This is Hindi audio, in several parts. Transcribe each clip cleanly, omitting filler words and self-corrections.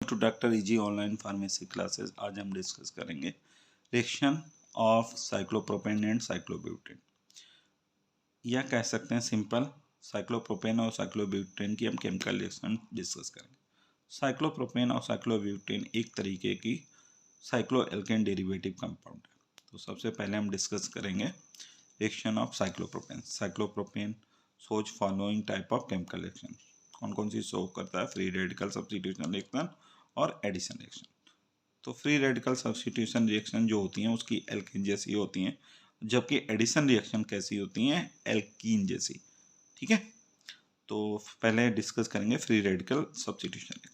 To doctor easy online pharmacy classes. आज हम डिस्कस करेंगे reaction of cyclopropane and cyclobutane, या कह सकते हैं सिंपल साइक्लोप्रोपेन और साइक्लोब्यूटेन की हम केमिकल रिएक्शन डिस्कस करेंगे। साइक्लोप्रोपेन और साइक्लोब्यूटेन एक तरीके की साइक्लोएल्केन डेरिवेटिव कंपाउंड है। तो सबसे पहले हम डिस्कस करेंगे reaction of cyclopropane. Cyclopropane shows following type of chemical reaction. कौन कौन सी शो करता है? फ्री रेडिकल सब्स्टिट्यूशन रिएक्शन और एडिशन रिएक्शन। तो फ्री रेडिकल सब्स्टिट्यूशन रिएक्शन जो होती हैं उसकी एल्केन जैसी होती हैं, जबकि एडिशन रिएक्शन कैसी होती हैं? एल्कीन जैसी। ठीक है, तो पहले डिस्कस करेंगे free radical substitution.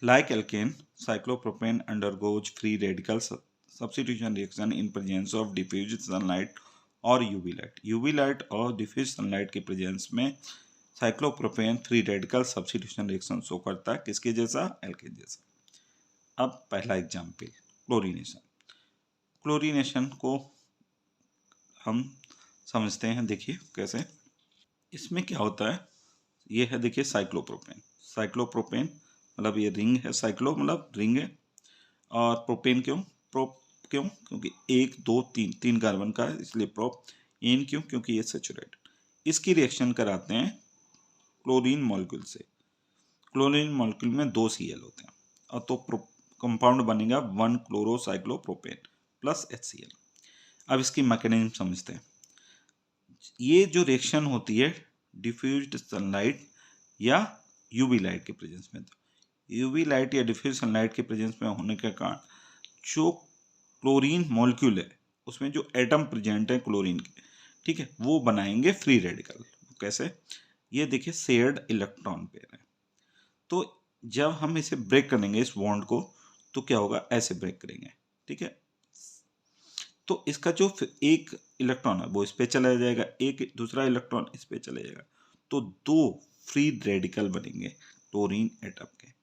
Like alkane, cyclopropane undergoes free radical substitution reaction in presence of diffuse sunlight और यूवी लाइट। यूवी लाइट और डिफ्यूज सनलाइट के प्रेजेंस में cyclopropane free radical substitution reaction show करता है किसके जैसा? एल्केन जैसा। अब पहला एग्जाम्पल क्लोरीनेशन। क्लोरीनेशन को हम समझते हैं, देखिए कैसे। इसमें क्या होता है, ये है देखिए साइक्लोप्रोपेन। साइक्लोप्रोपेन मतलब ये रिंग है, साइक्लो मतलब रिंग है, और प्रोपेन क्यों? क्यों? क्योंकि 1 2 3 3 कार्बन का है, इसलिए प्रोप। एन क्यों? क्योंकि ये सैचुरेटेड। इसकी रिएक्शन कराते हैं क्लोरीन मॉलिक्यूल से। क्लोरीन मॉलिक्यूल में 2 Cl होते हैं, और तो कंपाउंड बनेगा 1 क्लोरोसाइक्लोप्रोपेन प्लस HCl। अब इसकी मैकेनिज्म समझते हैं। ये जो रिएक्शन होती है डिफ्यूज्ड सनलाइट या यूवी लाइट के प्रेजेंस में, यूवी लाइट या डिफ्यूज सनलाइट के प्रेजेंस में होने के कारण जो क्लोरीन मॉलिक्यूल है उसमें जो एटम प्रेजेंट है क्लोरीन के, ठीक है, वो बनाएंगे फ्री रेडिकल। कैसे? ये देखिए शेयर्ड इलेक्ट्रॉन पेयर है। तो जब हम इसे ब्रेक करेंगे इस बॉन्ड को, तो क्या होगा? ऐसे ब्रेक करेंगे, ठीक है। तो इसका जो एक इलेक्ट्रॉन है वो इस पे चला जाएगा, एक दूसरा इलेक्ट्रॉन इस पे चला जाएगा, तो 2 फ्री रेडिकल बनेंगे क्लोरीन एटम के।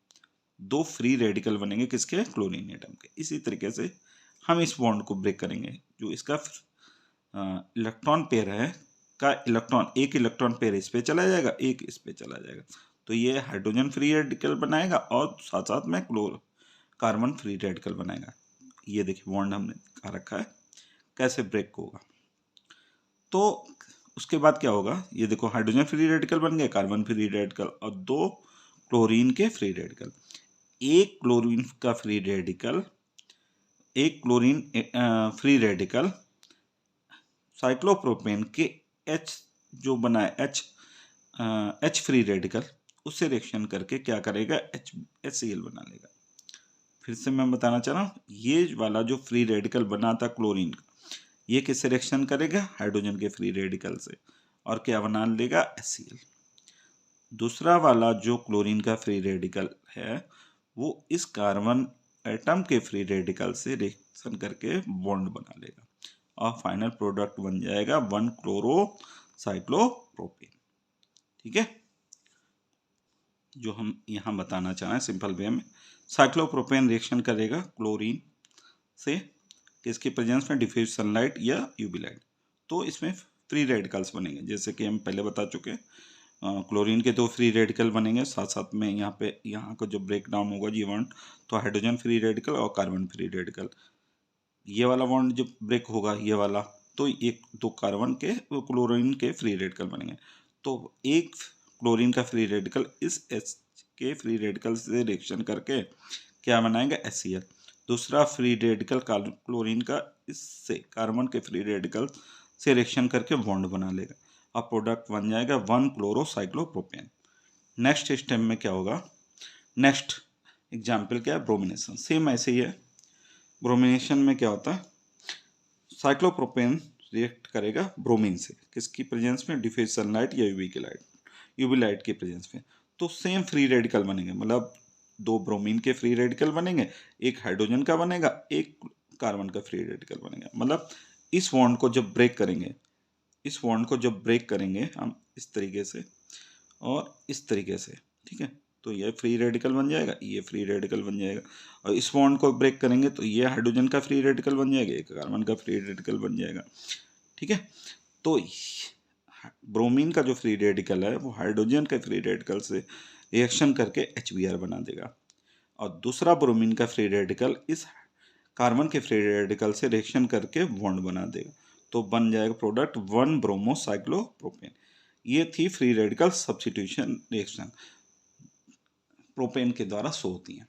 2 फ्री रेडिकल बनेंगे किसके? क्लोरीन एटम के। इसी तरीके से हम इस बॉन्ड को ब्रेक करेंगे, जो इसका इलेक्ट्रॉन पेयर है का इलेक्ट्रॉन, एक इलेक्ट्रॉन पेयर इस पे चला जाएगा, एक इस पे चला जाएगा, तो ये हाइड्रोजन फ्री रेडिकल बनाएगा और साथ साथ में कार्बन फ्री रेडिकल बनाएगा। ये देखिए बॉन्ड हमने दिखा रखा है कैसे ब्रेक होगा। तो उसके बाद क्या होगा? ये देखो हाइड्रोजन फ्री रेडिकल बन गए, कार्बन फ्री रेडिकल और 2 क्लोरीन के फ्री रेडिकल। एक क्लोरीन का फ्री रेडिकल, एक क्लोरीन फ्री रेडिकल साइक्लोप्रोपेन के H जो बना है H फ्री रेडिकल, उससे रिएक्शन करके क्या करेगा? HCl बना लेगा। फिर से मैं बताना चाह रहा हूँ, ये वाला जो फ्री रेडिकल बना था क्लोरीन का, ये किससे रिएक्शन करेगा? हाइड्रोजन के फ्री रेडिकल से, और क्या बना लेगा? HCl। दूसरा वाला जो क्लोरीन का फ्री रेडिकल है वो इस कार्बन एटम के फ्री रेडिकल से रिएक्शन करके बॉन्ड बना लेगा, और फाइनल प्रोडक्ट बन जाएगा 1 क्लोरो साइक्लोप्रोपेन। ठीक है, जो हम यहाँ बताना चाहें सिंपल वे में, साइक्लोप्रोपेन रिएक्शन करेगा क्लोरीन से किसके प्रेजेंस में? डिफ्यूज सनलाइट या यूवी लाइट। तो इसमें फ्री रेडिकल्स बनेंगे, जैसे कि हम पहले बता चुके। क्लोरीन के 2 फ्री रेडिकल बनेंगे, साथ साथ में यहाँ का जो ब्रेक डाउन होगा जी बॉन्ड, तो हाइड्रोजन फ्री रेडिकल और कार्बन फ्री रेडिकल। ये वाला बॉन्ड जो ब्रेक होगा ये वाला, तो एक 2 कार्बन के क्लोरीन के फ्री रेडिकल बनेंगे। तो एक क्लोरीन का फ्री रेडिकल इस H के फ्री रेडिकल से रिएक्शन करके क्या बनाएगा? HCl। दूसरा फ्री रेडिकल क्लोरीन का इससे कार्बन के फ्री रेडिकल से रिएक्शन करके बॉन्ड बना लेगा, अब प्रोडक्ट बन जाएगा 1 क्लोरोसाइक्लोप्रोपेन। नेक्स्ट स्टेप में क्या होगा? नेक्स्ट एग्जाम्पल क्या है? ब्रोमिनेशन। सेम ऐसे ही है। ब्रोमिनेशन में क्या होता है? साइक्लोप्रोपेन रिएक्ट करेगा ब्रोमीन से, किसकी प्रेजेंस में? डिफ्यूज सनलाइट या यूवी लाइट के प्रेजेंस में। तो सेम फ्री रेडिकल बनेंगे, मतलब 2 ब्रोमीन के फ्री रेडिकल बनेंगे, एक हाइड्रोजन का बनेगा, एक कार्बन का फ्री रेडिकल बनेगा। मतलब इस बॉन्ड को जब ब्रेक करेंगे, इस बॉन्ड को जब ब्रेक करेंगे हम इस तरीके से और इस तरीके से, ठीक है, तो ये फ्री रेडिकल बन जाएगा, ये फ्री रेडिकल बन जाएगा, और इस बॉन्ड को ब्रेक करेंगे तो ये हाइड्रोजन का फ्री रेडिकल बन जाएगा, एक कार्बन का फ्री रेडिकल बन जाएगा। ठीक है, तो ब्रोमीन का जो फ्री रेडिकल है वो हाइड्रोजन के फ्री रेडिकल से रिएक्शन करके HBr बना देगा। और दूसरा ब्रोमीन का फ्री रेडिकल इस कार्बन के फ्री रेडिकल से रिएक्शन करके बॉन्ड बना देगा, तो बन जाएगा प्रोडक्ट 1 ब्रोमो साइक्लोप्रोपेन। ये थी free radical substitution reaction, propane के द्वारा शो होती हैं।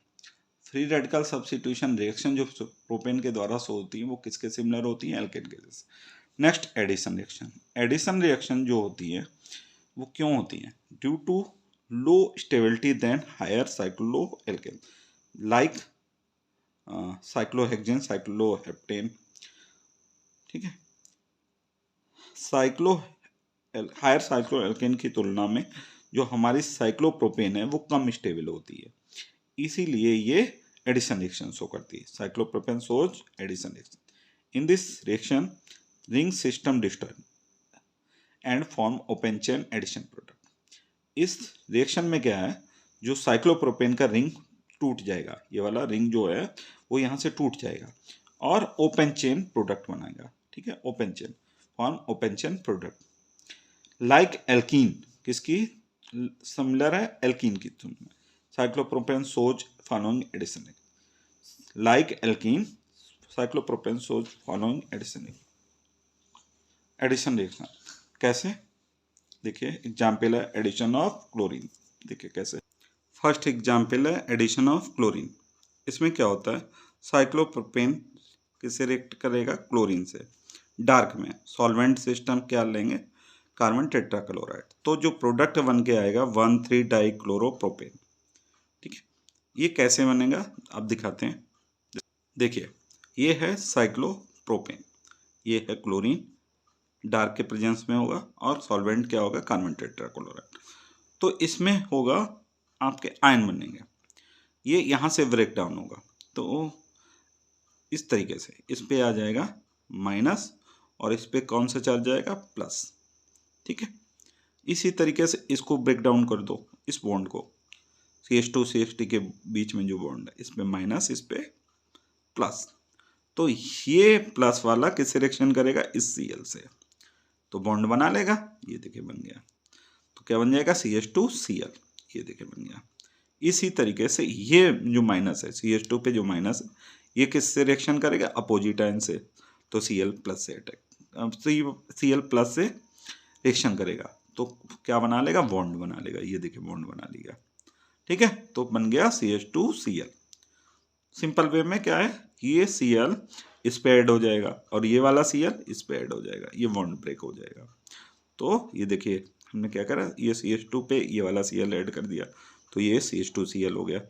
फ्री रेडिकल सब्स्टिट्यूशन रिएक्शन जो प्रोपेन के द्वारा शो होती है वो किसके सिमिलर होती है? एल्केन के जैसे। Next addition reaction. Addition reaction जो होती है वो क्यों होती है? Due to low stability then higher cycloalkane like cyclohexane, cycloheptane. ठीक है, साइक्लो हायर साइक्लो एल्केन की तुलना में जो हमारी साइक्लोप्रोपेन है वो कम स्टेबल होती है, इसीलिए ये एडिशन रिएक्शन शो करती है। Cyclopropane shows addition reaction. In this reaction ring system disturb and form open chain addition product. इस रिएक्शन में क्या है, जो साइक्लोप्रोपेन का रिंग टूट जाएगा, ये वाला रिंग जो है वो यहाँ से टूट जाएगा और ओपन चेन प्रोडक्ट बनाएगा। ठीक है, open chain form open chain product like alkene. किसकी सिमिलर है? एल्कीन की तुलना। Cyclopropane shows following addition like alkene, cyclopropane shows following addition reaction. कैसे? देखिए एग्जाम्पल है एडिशन ऑफ क्लोरीन। देखिए कैसे। फर्स्ट एग्जाम्पल है एडिशन ऑफ क्लोरीन। इसमें क्या होता है, साइक्लोप्रोपेन किससे रिएक्ट करेगा? क्लोरीन से। डार्क में सॉल्वेंट सिस्टम क्या लेंगे? Carbon tetrachloride. तो जो प्रोडक्ट बन के आएगा 1,3 डाइक्लोरोप्रोपेन। ठीक है, ये कैसे बनेगा अब दिखाते हैं। देखिए ये है साइक्लोप्रोपेन, ये है क्लोरीन, डार्क के प्रेजेंस में होगा और सॉल्वेंट क्या होगा? Carbon tetrachloride. तो इसमें होगा आपके आयन बनेंगे, ये यहाँ से ब्रेक डाउन होगा, तो इस तरीके से इस पे आ जाएगा माइनस और इस पे कौन सा चार्ज जाएगा? प्लस। ठीक है, इसी तरीके से इसको ब्रेक डाउन कर दो, इस बॉन्ड को CH2 CH3 के बीच में जो बॉन्ड है, इस पे माइनस, इस पे प्लस। तो ये प्लस वाला किससे रिएक्शन करेगा? इस Cl से, तो बॉन्ड बना लेगा। ये देखिए बन गया, तो क्या बन जाएगा? CH2Cl। ये देखिए बन गया। इसी तरीके से ये जो माइनस है CH2 पे जो माइनस है, ये किससे रिएक्शन करेगा? अपोजिट आयन से, तो Cl प्लस से अटैक, Cl प्लस से रिएक्शन करेगा तो क्या बना लेगा? बॉन्ड बना लेगा। ये देखिए बॉन्ड बना लिया। ठीक है, तो बन गया CH2Cl। सिंपल वे में क्या है, ये Cl इस पे ऐड हो जाएगा और ये वाला Cl इस पे ऐड हो जाएगा, ये बॉन्ड ब्रेक हो जाएगा। तो ये देखिए हमने क्या करा, ये CH2 पे ये वाला Cl ऐड कर दिया, तो ये CH2Cl हो गया,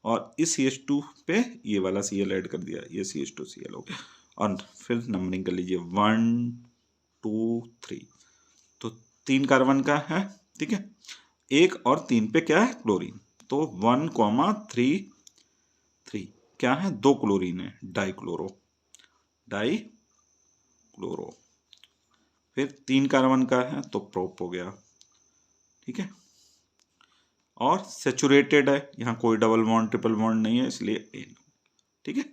और इस CH2 पे ये वाला Cl ऐड कर दिया, ये CH2Cl हो गया। और फिर नंबरिंग कर लीजिए 1 2 3, तो 3 कार्बन का है। ठीक है, 1 और 3 पे क्या है? क्लोरीन, तो 1,3 3 क्या है? 2 क्लोरीन है, डाइक्लोरो। फिर 3 कार्बन का है तो प्रोप हो गया। ठीक है, और सेचुरेटेड है, यहाँ कोई डबल बॉन्ड ट्रिपल बॉन्ड नहीं है, इसलिए एन। ठीक है,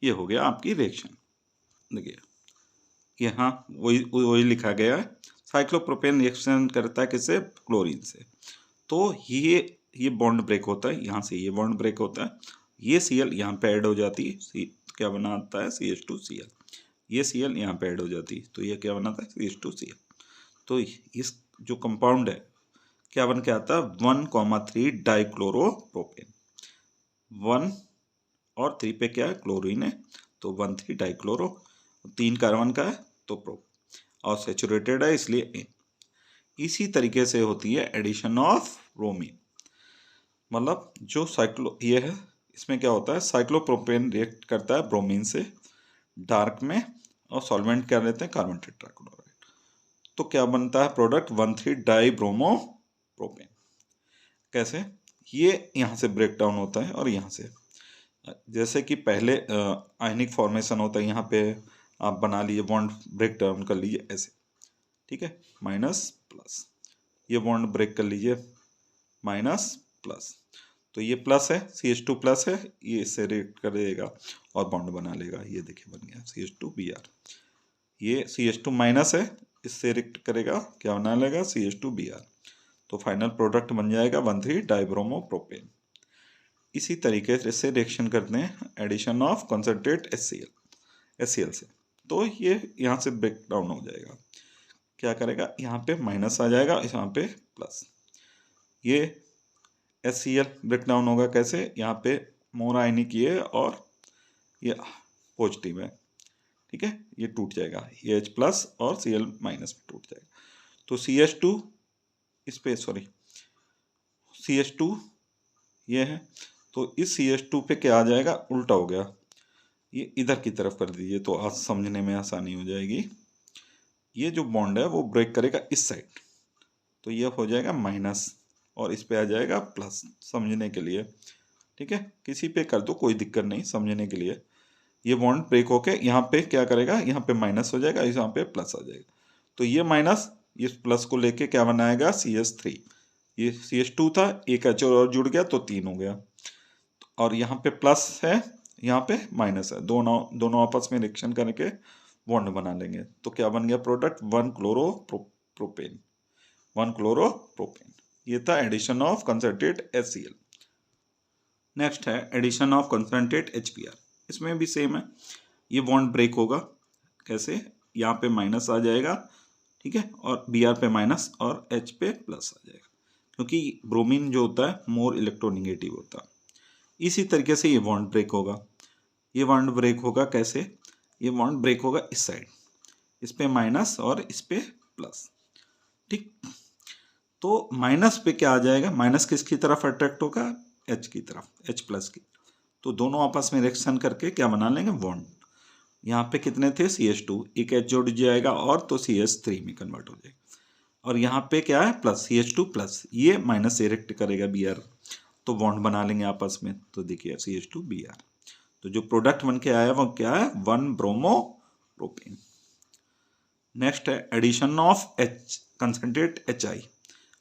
ये हो गया आपकी रिएक्शन। देखिए यहाँ वही वही लिखा गया है, साइक्लोप्रोपेन रिएक्शन करता है किससे? क्लोरीन से। तो ये बॉन्ड ब्रेक होता है, यहाँ से ये बॉन्ड ब्रेक होता है, ये Cl यहाँ पे ऐड हो जाती है, क्या बनाता है? CH2Cl। ये Cl यहाँ पे ऐड हो जाती है, तो ये क्या बनाता है? CH2Cl। तो इस जो कंपाउंड है क्या बन के आता है? 1,3 डाइक्लोरोप्रोपेन। 1 और 3 पे क्या है? क्लोरीन है, तो 1,3 डाइक्लोरो। 3 कार्बन का है तो प्रो, और सेचुरेटेड है इसलिए एन। इसी तरीके से होती है एडिशन ऑफ ब्रोमीन। मतलब जो साइक्लो ये है, इसमें क्या होता है? साइक्लोप्रोपेन रिएक्ट करता है ब्रोमीन से डार्क में, और सॉल्वेंट क्या लेते हैं? Carbon tetrachloride. तो क्या बनता है प्रोडक्ट? 1,3 डाइब्रोमोप्रोपेन। कैसे? ये यहाँ से ब्रेक डाउन होता है और यहाँ से, जैसे कि पहले आयनिक फॉर्मेशन होता है, यहाँ पे आप बना लीजिए बॉन्ड, ब्रेक डाउन कर लीजिए ऐसे। ठीक है, माइनस प्लस, ये बॉन्ड ब्रेक कर लीजिए, माइनस प्लस, तो ये प्लस है, CH2 प्लस है, ये इससे रिएक्ट कर देगा और बॉन्ड बना लेगा। ये देखिए बन गया CH2Br। ये CH2 माइनस है, इससे रिएक्ट करेगा, क्या बना लेगा? CH2Br। तो फाइनल प्रोडक्ट बन जाएगा 1,3 डाइब्रोमोप्रोपेन। इसी तरीके से रिएक्शन करते हैं एडिशन ऑफ कंसंट्रेट HCl से। तो ये यहाँ से ब्रेक डाउन हो जाएगा, क्या करेगा, यहाँ पे माइनस आ जाएगा, यहाँ पे प्लस। ये HCl ब्रेक डाउन होगा कैसे, यहाँ पे मोर आयनिक ये और ये पॉजिटिव है, ठीक है, ये टूट जाएगा, ये H प्लस और Cl माइनस में टूट जाएगा। तो CH2 इस पे सॉरी CH2 ये है, तो इस CH2 पे क्या आ जाएगा, उल्टा हो गया, ये इधर की तरफ कर दीजिए तो आज समझने में आसानी हो जाएगी। ये जो बॉन्ड है वो ब्रेक करेगा इस साइड, तो ये हो जाएगा माइनस और इस पे आ जाएगा प्लस, समझने के लिए, ठीक है, किसी पे कर दो कोई दिक्कत नहीं, समझने के लिए। ये बॉन्ड ब्रेक होके यहाँ पे क्या करेगा, यहाँ पे माइनस हो जाएगा, यहाँ पे प्लस आ जाएगा, तो ये माइनस इस प्लस को लेके क्या बनाएगा, CH3, ये CH2 था, एक H और जुड़ गया तो 3 हो गया, और यहाँ पे प्लस है, यहाँ पे माइनस है, दोनों आपस में रिएक्शन करके बॉन्ड बना लेंगे, तो क्या बन गया प्रोडक्ट, 1 क्लोरोप्रोपेन। ये था addition of concentrate HCl। Next है एडिशन ऑफ कंसंट्रेट HBr। इसमें भी सेम है, ये बॉन्ड ब्रेक होगा कैसे, यहाँ पे माइनस आ जाएगा, ठीक है, और Br पे माइनस और H पे प्लस आ जाएगा, क्योंकि ब्रोमीन जो होता है मोर इलेक्ट्रोनिगेटिव होता है। इसी तरीके से ये बॉन्ड ब्रेक होगा, ये बॉन्ड ब्रेक होगा कैसे, ये बॉन्ड ब्रेक होगा इस साइड, इस पे माइनस और इस पे प्लस, ठीक। तो माइनस पे क्या आ जाएगा, माइनस किसकी तरफ अट्रैक्ट होगा, H की तरफ, H प्लस की, तो दोनों आपस में रिएक्शन करके क्या बना लेंगे, बॉन्ड। यहाँ पे कितने थे, CH2, एक H जोड़ जाएगा और तो CH3 में कन्वर्ट हो जाएगा, और यहाँ पे क्या है प्लस, CH2 प्लस, ये माइनस से रिएक्ट करेगा Br, तो बॉन्ड बना लेंगे आपस में, तो देखिए CH2 Br, तो जो प्रोडक्ट बन के आया वो क्या है, 1 ब्रोमोप्रोपेन। नेक्स्ट है addition of H concentrate HI,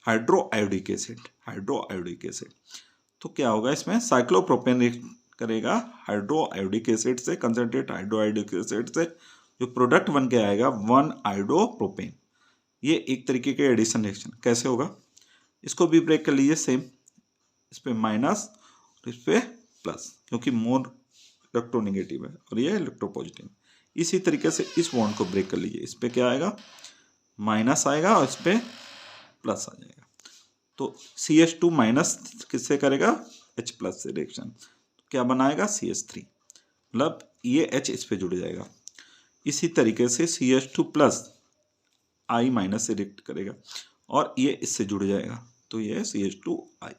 hydroiodic acid. तो क्या होगा, इसमें साइक्लोप्रोपेन रिएक्ट करेगा हाइड्रोआयोडिक एसिड से, कंसंट्रेट हाइड्रोआयोडिक एसिड से, जो प्रोडक्ट बन के आएगा 1 आयोडोप्रोपेन। ये एक तरीके के एडिशन रिएक्शन कैसे होगा, इसको भी ब्रेक कर लीजिए, सेम, इस पे माइनस और इस पे प्लस, क्योंकि मोर इलेक्ट्रोनेगेटिव है और ये इलेक्ट्रोपॉजिटिव। इसी तरीके से इस बॉन्ड को ब्रेक कर लीजिए, इस पे क्या आएगा, माइनस आएगा और इस पे प्लस आ जाएगा, तो CH2 माइनस किससे करेगा, H प्लस से रिएक्शन, क्या बनाएगा, CH3, मतलब ये H इस पे जुड़ जाएगा। इसी तरीके से CH2 प्लस I माइनस से रिएक्ट करेगा और ये इससे जुड़ जाएगा, तो ये CH2I,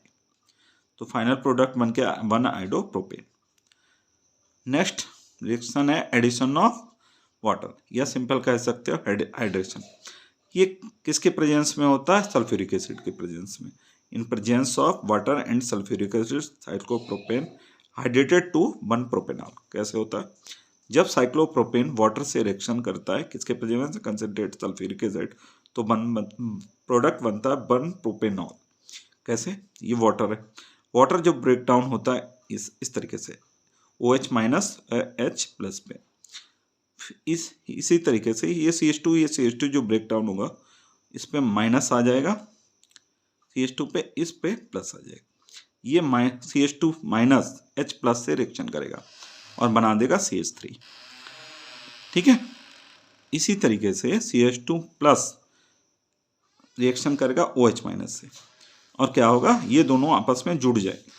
तो फाइनल प्रोडक्ट बन के 1 आयोडोप्रोपेन। नेक्स्ट रिएक्शन है एडिशन ऑफ वाटर, या सिंपल कह सकते हो हाइड्रेशन। ये किसके प्रेजेंस में होता है, सल्फ्यूरिक एसिड के प्रेजेंस में। In presence of water and sulphuric acid cyclopropane hydrated to 1 propanol. कैसे होता है, जब साइक्लोप्रोपेन वाटर से रिएक्शन करता है किसके प्रेजेंस में, कंसंट्रेट सल्फ्यूरिक एसिड, तो प्रोडक्ट बनता है 1 प्रोपेनॉल। कैसे, ये वाटर है, वाटर जब ब्रेक डाउन होता है इस तरीके से, OH माइनस H प्लस पे, इसी तरीके से ये CH2 जो ब्रेक डाउन होगा इस पे माइनस आ जाएगा, CH2 पे, इस पे प्लस आ जाएगा, ये CH2 माइनस H प्लस से रिएक्शन करेगा और बना देगा CH3, ठीक है। इसी तरीके से CH2 प्लस रिएक्शन करेगा OH माइनस से, और क्या होगा, ये दोनों आपस में जुड़ जाएंगे,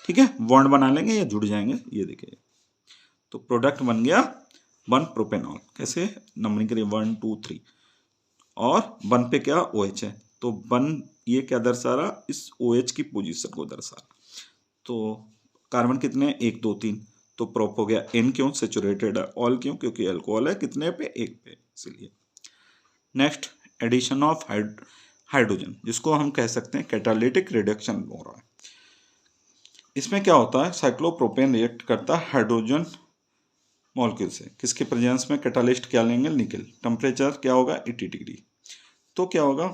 ठीक है, बॉन्ड बना लेंगे या जुड़ जाएंगे, ये देखिए, तो प्रोडक्ट बन गया 1 प्रोपेनॉल। कैसे, नंबरिंग करिए 1 2 3, और 1 पे क्या OH है, तो 1 ये क्या दर्शा रहा, इस OH की पोजीशन को दर्शा रहा, तो कार्बन कितने, 1 2 3, तो प्रोप हो गया N, क्यों, सेचुरेटेड है, ऑल क्यों, क्योंकि अल्कोहल है कितने पे, 1 पे, इसलिए। नेक्स्ट एडिशन ऑफ हाइड्रोजन, जिसको हम कह सकते हैं कैटालिटिक रिडक्शन हो रहा है। इसमें क्या होता है, साइक्लोप्रोपेन रिएक्ट करता है हाइड्रोजन मॉलिक्यूल से, किसके प्रेजेंस में, कैटालिस्ट क्या लेंगे, निकल, टेम्परेचर क्या होगा 80 डिग्री, तो क्या होगा,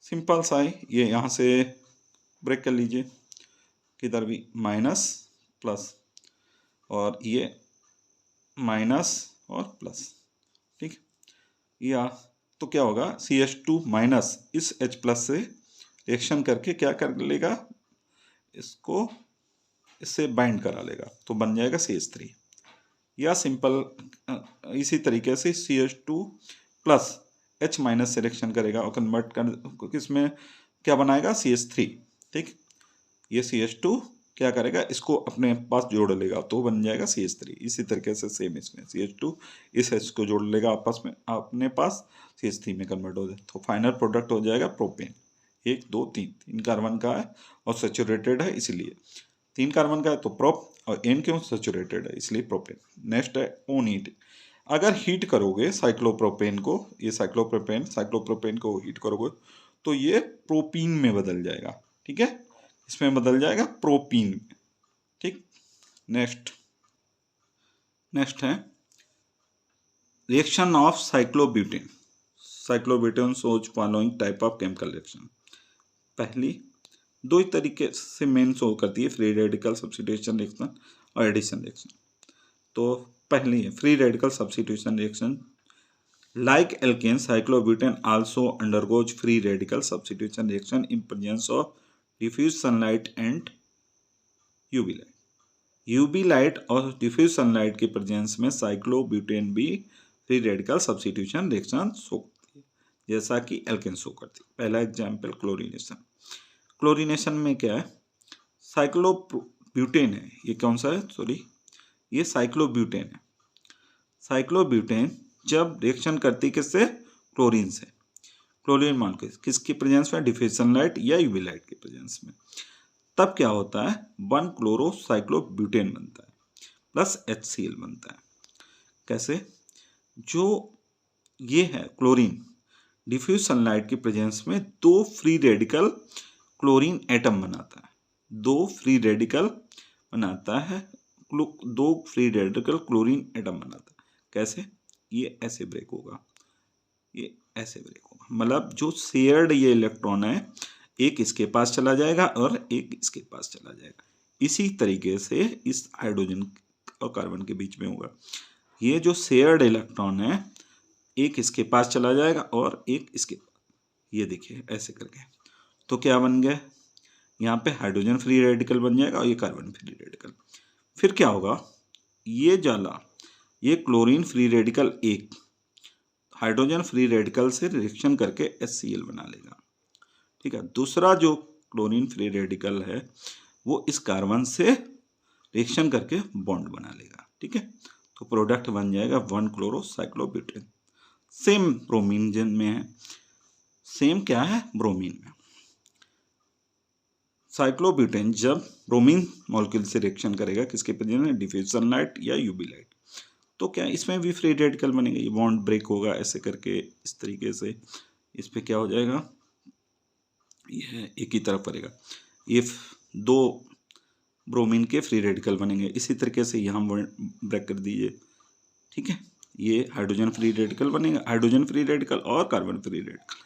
सिंपल सा ही, ये यहाँ से ब्रेक कर लीजिए, किधर भी माइनस प्लस, और ये माइनस और प्लस, ठीक, या तो क्या होगा, CH2 माइनस इस H प्लस से रिएक्शन करके क्या कर लेगा, इसको इससे बाइंड करा लेगा तो बन जाएगा CH3। या सिंपल इसी तरीके से CH2 प्लस H माइनस से रिएक्शन करेगा और कन्वर्ट कर किसमें क्या बनाएगा CH3। ठीक, ये CH2 क्या करेगा, इसको अपने पास जोड़ लेगा तो बन जाएगा CH3। इसी तरीके से सेम इसमें CH2 इस H को जोड़ लेगा आपस में अपने पास, CH3 में कन्वर्ट हो जाए तो फाइनल प्रोडक्ट हो जाएगा प्रोपेन। 1 2 3 3 कार्बन का है और सैचुरेटेड है, इसीलिए 3 कार्बन का है तो प्रोप, और N क्यों सैचुरेटेड है इसलिए प्रोपेन। नेक्स्ट है ऑन हीट। अगर हीट करोगे साइक्लोप्रोपेन को, ये साइक्लोप्रोपेन को हीट करोगे तो ये प्रोपीन में बदल जाएगा। ठीक है, इसमें बदल जाएगा प्रोपीन में। ठीक, नेक्स्ट है reaction of cyclobutane. Cyclobutane shows following type of chemical reaction. पहली दो ही तरीके से मेन शो करती है, फ्री रेडिकल सब्स्टिट्यूशन रिएक्शन और एडिशन रिएक्शन। तो पहली है free radical substitution reaction. Like alkane, cyclobutane also undergoes free radical substitution reaction in presence of diffuse sunlight and UV light. UV light और डिफ्यूज सनलाइट के प्रेजेंस में साइक्लोब्यूटेन भी free radical substitution reaction show करती है, जैसा कि एल्केन शो करती है। पहला एग्जाम्पल क्लोरीनेशन। क्लोरीनेशन में क्या है, साइक्लोब्यूटेन है, ये कौन सा है, सॉरी ये साइक्लोब्यूटेन है। साइक्लोब्यूटेन जब रिएक्शन करती किससे, क्लोरीन से, क्लोरीन मान के किसकी प्रेजेंस में, डिफ्यूज सनलाइट या यूवी लाइट के प्रेजेंस में, तब क्या होता है 1 क्लोरो साइक्लोब्यूटेन बनता है प्लस HCl बनता है। कैसे, जो ये है क्लोरीन डिफ्यूज सनलाइट की प्रेजेंस में 2 फ्री रेडिकल क्लोरीन एटम बनाता है, 2 फ्री रेडिकल बनाता है, 2 फ्री रेडिकल क्लोरीन एटम बनाता है। कैसे, ये ऐसे ब्रेक होगा, ये ऐसे ब्रेक होगा, मतलब जो शेयर्ड ये इलेक्ट्रॉन है एक इसके पास चला जाएगा और एक इसके पास चला जाएगा। इसी तरीके से इस हाइड्रोजन और कार्बन के बीच में होगा, ये जो शेयर्ड इलेक्ट्रॉन है एक इसके पास चला जाएगा और एक इसके पास, ये देखिए ऐसे करके, तो क्या बन गया, यहाँ पे हाइड्रोजन फ्री रेडिकल बन जाएगा और ये कार्बन फ्री रेडिकल। फिर क्या होगा, ये जाला, ये क्लोरीन फ्री रेडिकल एक हाइड्रोजन फ्री रेडिकल से रिएक्शन करके HCl बना लेगा। ठीक है, दूसरा जो क्लोरीन फ्री रेडिकल है वो इस कार्बन से रिएक्शन करके बॉन्ड बना लेगा। ठीक है, तो प्रोडक्ट बन जाएगा 1 क्लोरो साइक्लोब्यूटेन। सेम ब्रोमीन जिन में है, सेम क्या है ब्रोमीन में, साइक्लोब्यूटेन जब ब्रोमीन मॉलिक्यूल से रिएक्शन करेगा किसके प्रेजेंस में, डिफ्यूज सनलाइट या यूवी लाइट, तो क्या इसमें भी फ्री रेडिकल बनेगा, ये बॉन्ड ब्रेक होगा ऐसे करके, इस तरीके से इस पे क्या हो जाएगा, ये एक ही तरफ पड़ेगा, ये 2 ब्रोमीन के फ्री रेडिकल बनेंगे। इसी तरीके से यहाँ ब्रेक कर दीजिए। ठीक है, ये हाइड्रोजन फ्री रेडिकल बनेगा, हाइड्रोजन फ्री रेडिकल और कार्बन फ्री रेडिकल।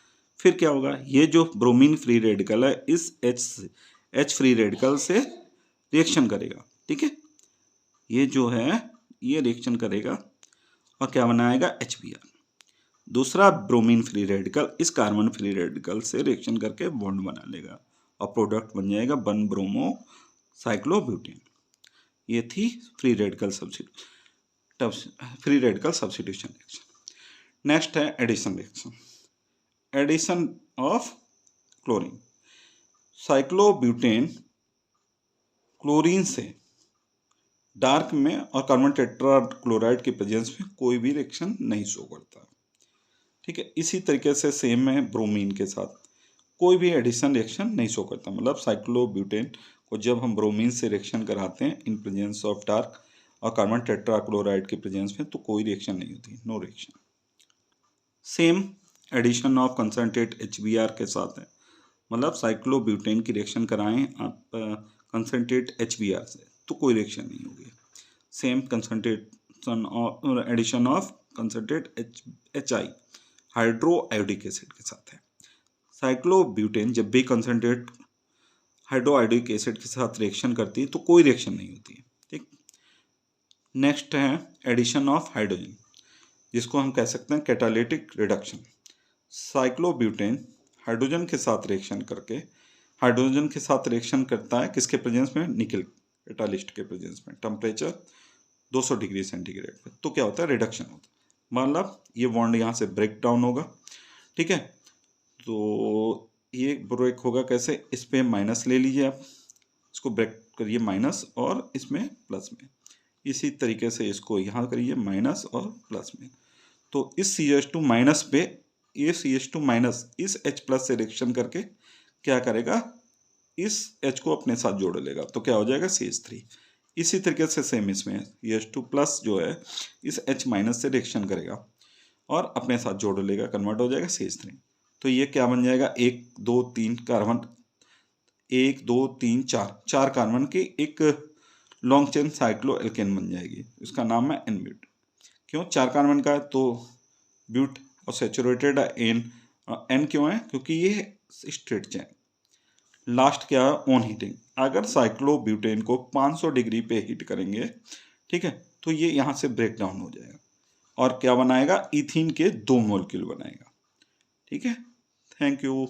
फिर क्या होगा, ये जो ब्रोमीन फ्री रेडिकल है इस H फ्री रेडिकल से रिएक्शन करेगा। ठीक है, ये जो है ये रिएक्शन करेगा और क्या बनाएगा HBr। दूसरा ब्रोमीन फ्री रेडिकल इस कार्बन फ्री रेडिकल से रिएक्शन करके बॉन्ड बना लेगा और प्रोडक्ट बन जाएगा 1 ब्रोमो साइक्लोब्यूटेन। ये थी free radical substitution reaction. Next है addition reaction. Addition of chlorine. Cyclobutane chlorine से डार्क में और कार्बन टेट्राक्लोराइड के प्रेजेंस में कोई भी रिएक्शन नहीं शो करता। ठीक है, इसी तरीके से सेम है ब्रोमीन के साथ, कोई भी एडिशन रिएक्शन नहीं शो करता। मतलब साइक्लोब्यूटेन को जब हम ब्रोमीन से रिएक्शन कराते हैं इन प्रेजेंस ऑफ डार्क और कार्बन टेट्राक्लोराइड के प्रेजेंस में तो कोई रिएक्शन नहीं होती, no reaction. Same addition of concentrate HBr के साथ है, मतलब साइक्लोब्यूटेन की रिएक्शन कराएं आप कंसनट्रेट HBr से तो कोई रिएक्शन नहीं होगी। सेम कंसनट्रेशन और addition of concentrate HI hydroiodic acid के साथ है। साइक्लोब्यूटेन जब भी कंसनट्रेट हाइड्रो आयोडिक एसिड के साथ रिएक्शन करती है तो कोई रिएक्शन नहीं होती है। ठीक, नेक्स्ट है एडिशन ऑफ हाइड्रोजन, जिसको हम कह सकते हैं कैटालिटिक रिडक्शन। साइक्लोब्यूटेन हाइड्रोजन के साथ रिएक्शन करके, हाइड्रोजन के साथ रिएक्शन करता है किसके प्रेजेंस में, निकल कैटालिस्ट के प्रेजेंस में टेम्परेचर 200 डिग्री सेंटीग्रेड पे, तो क्या होता है, रिडक्शन होता है, मतलब ये बॉन्ड यहाँ से ब्रेक डाउन होगा, ठीक है। तो ये ब्रेक होगा कैसे, इस पे माइनस ले लीजिए आप, इसको ब्रेक करिए माइनस और इसमें प्लस में, इसी तरीके से इसको यहाँ करिए माइनस और प्लस में। तो इस CH2 माइनस पे ये CH2 माइनस इस H प्लस से रिएक्शन करके क्या करेगा, इस H को अपने साथ जोड़ लेगा, तो क्या हो जाएगा CH3। इसी तरीके से सेम इसमें CH2 प्लस जो है इस H माइनस से रिएक्शन करेगा और अपने साथ जोड़ लेगा, कन्वर्ट हो जाएगा CH3। तो ये क्या बन जाएगा, 1 2 3 कार्बन, 1 2 3 4 कार्बन की एक लॉन्ग चेन साइक्लो एल्केन बन जाएगी, इसका नाम है एन ब्यूट। क्यों, 4 कार्बन का है तो ब्यूट और सेचुरेटेड है एन क्यों है, क्योंकि ये स्ट्रेट चेन। लास्ट क्या है, ऑन हीटिंग, अगर साइक्लोब्यूटेन को 500 डिग्री पे हीट करेंगे, ठीक है, तो ये यहाँ से ब्रेक डाउन हो जाएगा और क्या बनाएगा, इथीन के 2 मॉलिक्यूल बनाएगा, ठीक है। Thank you.